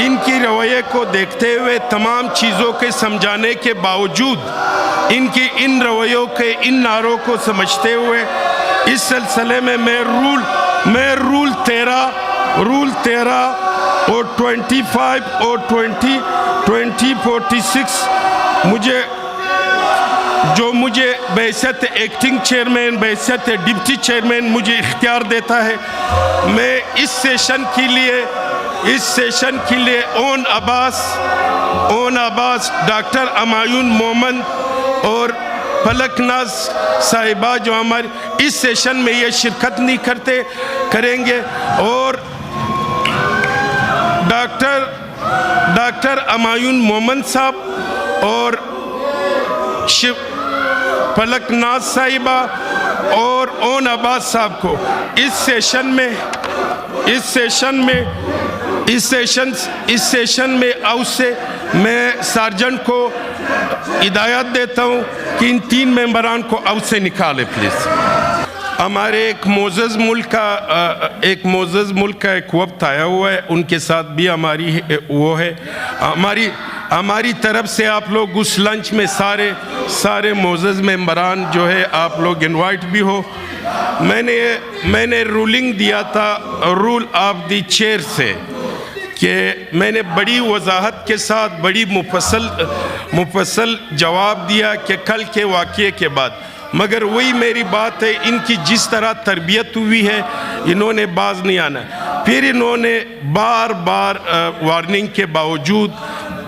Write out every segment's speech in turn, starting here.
ان کی رویے کو دیکھتے ہوئے تمام چیزوں کے سمجھانے کے باوجود ان کی ان رویوں کے ان نعروں کو سمجھتے ہوئے اس سلسلے میں میں رول 13 اور 25 اور 2046 مجھے بحیثیت ایکٹنگ چیئرمین بحیثیت ڈپٹی چیئرمین مجھے اختیار دیتا ہے، میں اس سیشن کے لیے اون عباس ڈاکٹر امایون مومن اور پلک ناز صاحبہ جو ہمارے اس سیشن میں یہ شرکت نہیں کریں گے، اور ڈاکٹر امایون مومن صاحب اور پلک ناز صاحبہ اور اون عباس صاحب کو اس سیشن میں آؤ سے میں سارجنٹ کو ہدایت دیتا ہوں کہ ان 3 ممبران کو آؤ سے نکالے پلیز۔ ہمارے ایک معزز ملک کا ایک وفد آیا ہوا ہے، ان کے ساتھ بھی ہماری طرف سے آپ لوگ اس لنچ میں سارے معزز ممبران جو ہے آپ لوگ انوائٹ بھی ہو۔ میں نے رولنگ دیا تھا رول آف دی چیئر سے کہ میں نے بڑی وضاحت کے ساتھ بڑی مفصل جواب دیا کہ کل کے واقعے کے بعد، مگر وہی میری بات ہے، ان کی جس طرح تربیت ہوئی ہے انہوں نے باز نہیں آنا، پھر انہوں نے بار وارننگ کے باوجود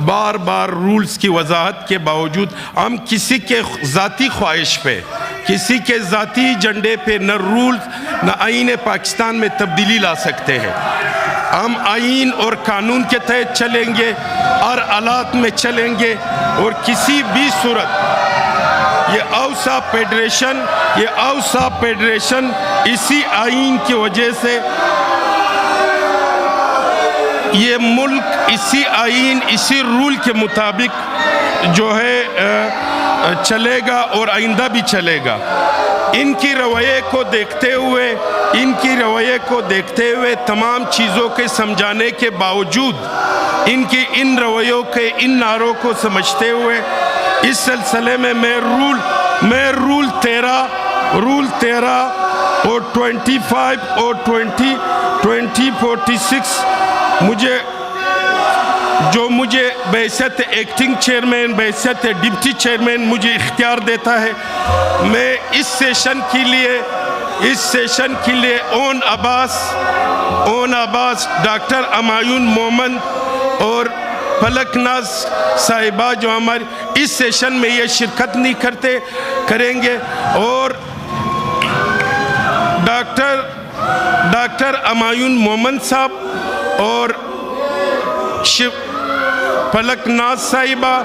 بار رولز کی وضاحت کے باوجود ہم کسی کے ذاتی خواہش پہ کسی کے ذاتی ایجنڈے پہ نہ رولز نہ آئین پاکستان میں تبدیلی لا سکتے ہیں۔ ہم آئین اور قانون کے تحت چلیں گے اور آلات میں چلیں گے، اور کسی بھی صورت یہ اوسا فیڈریشن اسی آئین کی وجہ سے یہ ملک اسی آئین اسی رول کے مطابق جو ہے چلے گا اور آئندہ بھی چلے گا۔ ان کی رویے کو دیکھتے ہوئے تمام چیزوں کے سمجھانے کے باوجود ان کی ان رویوں کے ان نعروں کو سمجھتے ہوئے اس سلسلے میں میں رول 13 اور 25 اور 2046 مجھے بحیثیت ایکٹنگ چیئرمین بحیثیت ڈپٹی چیئرمین مجھے اختیار دیتا ہے، میں اس سیشن کے لیے اون عباس ڈاکٹر امایون مومن اور پلک ناز صاحبہ جو ہمارے اس سیشن میں یہ شرکت نہیں کریں گے، اور ڈاکٹر امایون مومن صاحب اور پلک ناز صاحبہ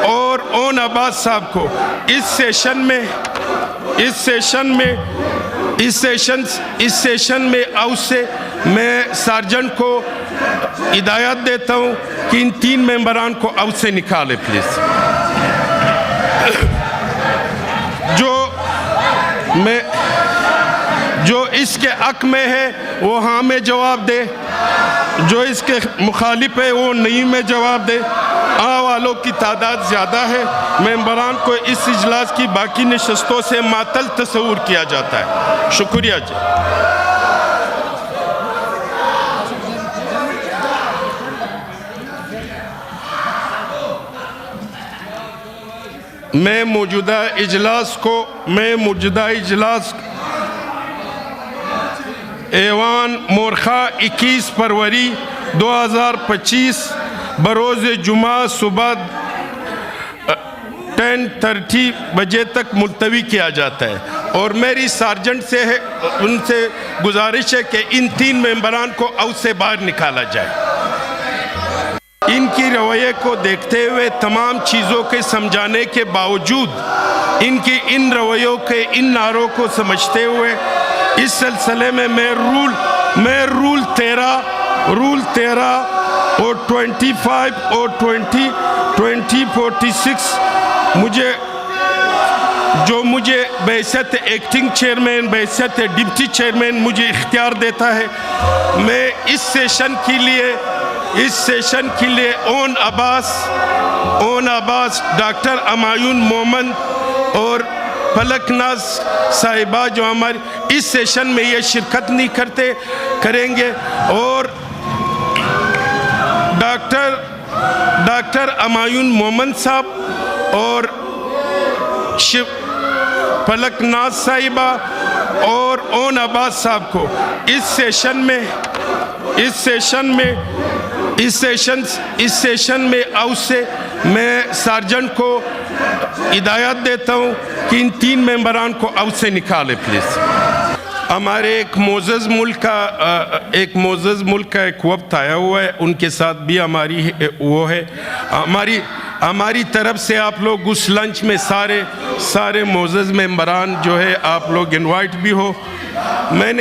اور اون عباس صاحب کو اس سیشن میں آؤ سے میں سارجنٹ کو ہدایت دیتا ہوں کہ ان 3 ممبران کو آؤ سے نکالے پلیز۔ جو اس کے حق میں ہے وہ ہاں میں جواب دے، جو اس کے مخالف ہے وہ نہیں میں جواب دے۔ آنے والوں کی تعداد زیادہ ہے، ممبران کو اس اجلاس کی باقی نشستوں سے معطل تصور کیا جاتا ہے۔ شکریہ جی۔ میں موجودہ اجلاس ایوان مورخہ 21 فروری 2025 بروز جمعہ صبح 10:30 بجے تک ملتوی کیا جاتا ہے، اور میری سارجنٹ سے ان سے گزارش ہے کہ ان 3 ممبران کو آؤ سے باہر نکالا جائے۔ ان کی رویے کو دیکھتے ہوئے تمام چیزوں کے سمجھانے کے باوجود ان کی ان رویوں کے ان نعروں کو سمجھتے ہوئے اس سلسلے میں میں رول 13 اور 25 اور 2046 مجھے بحیثیت ایکٹنگ چیئرمین بحیثیت ڈپٹی چیئرمین مجھے اختیار دیتا ہے، میں اس سیشن اس سیشن کے لیے اون عباس ڈاکٹر امایون مومن اور فلک ناز صاحبہ جو ہمارے اس سیشن میں یہ شرکت نہیں کریں گے، اور ڈاکٹر امایون مومن صاحب اور فلک ناز صاحبہ اور اون عباس صاحب کو اس سیشن میں آؤ سے میں سارجنٹ کو ہدایت دیتا ہوں کہ ان 3 ممبران کو آؤ سے نکالے پلیز۔ ہمارے ایک معزز ملک کا ایک وفد آیا ہوا ہے، ان کے ساتھ بھی ہماری وہ ہے، ہماری طرف سے آپ لوگ اس لنچ میں سارے معزز ممبران جو ہے آپ لوگ انوائٹ بھی ہو۔ میں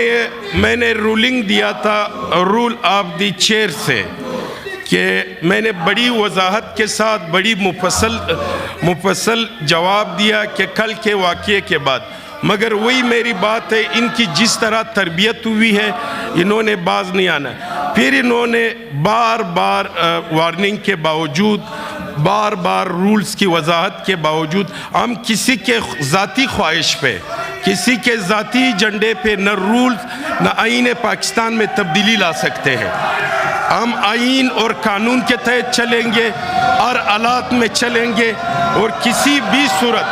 نے رولنگ دیا تھا رول آف دی چیئر سے کہ میں نے بڑی وضاحت کے ساتھ بڑی مفصل جواب دیا کہ کل کے واقعے کے بعد، مگر وہی میری بات ہے، ان کی جس طرح تربیت ہوئی ہے انہوں نے باز نہیں آنا، پھر انہوں نے بار وارننگ کے باوجود بار رولز کی وضاحت کے باوجود ہم کسی کے ذاتی خواہش پہ، کسی کے ذاتی ایجنڈے پہ نہ رولز نہ آئین پاکستان میں تبدیلی لا سکتے ہیں۔ ہم آئین اور قانون کے تحت چلیں گے، ہر حالات میں چلیں گے، اور کسی بھی صورت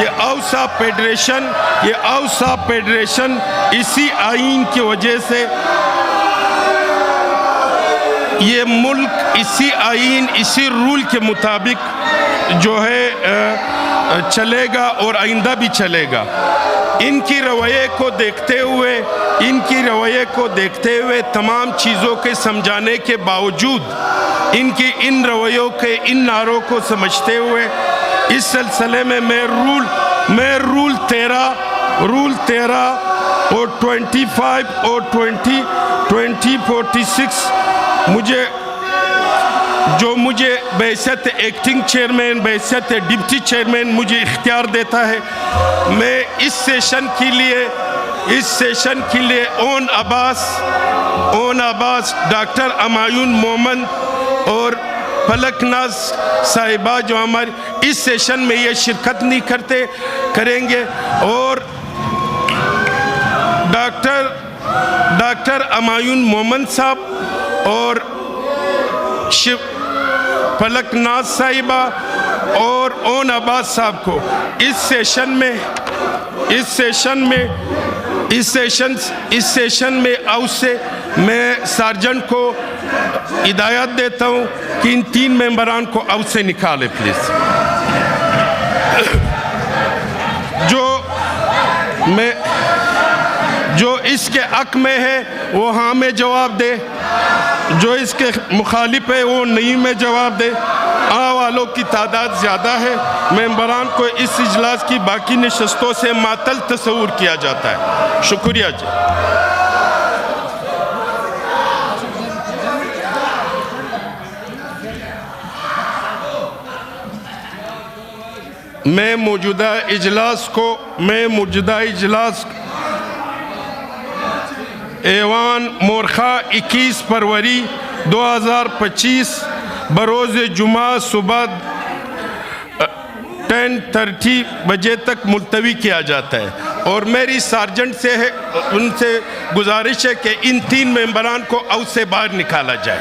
یہ اوسا فیڈریشن اسی آئین کی وجہ سے یہ ملک اسی آئین اسی رول کے مطابق جو ہے چلے گا اور آئندہ بھی چلے گا۔ ان کی رویے کو دیکھتے ہوئے تمام چیزوں کے سمجھانے کے باوجود ان کی ان رویوں کے ان نعروں کو سمجھتے ہوئے اس سلسلے میں میں رول 13 اور 25 اور 2046 مجھے بحیثیت ایکٹنگ چیئرمین بحیثیت ڈپٹی چیئرمین مجھے اختیار دیتا ہے، میں اس سیشن کے لیے اون عباس ڈاکٹر امایون مومن اور فلک ناز صاحبہ جو ہمارے اس سیشن میں یہ شرکت نہیں کریں گے، اور ڈاکٹر امایون مومن صاحب اور فلک ناز صاحبہ اور اون عباس صاحب کو اس سیشن میں آؤ سے میں سارجنٹ کو ہدایت دیتا ہوں کہ ان 3 ممبران کو آؤ سے نکالے پلیز۔ جو اس کے حق میں ہے وہ ہاں میں جواب دے، جو اس کے مخالف ہے وہ نہیں میں جواب دے۔ والوں کی تعداد زیادہ ہے، ممبران کو اس اجلاس کی باقی نشستوں سے معطل تصور کیا جاتا ہے۔ شکریہ جی۔ میں موجودہ اجلاس ایوان مورخہ 21 فروری 2025 بروز جمعہ صبح 10:30 بجے تک ملتوی کیا جاتا ہے، اور میری سارجنٹ ان سے گزارش ہے کہ ان 3 ممبران کو آؤ سے باہر نکالا جائے۔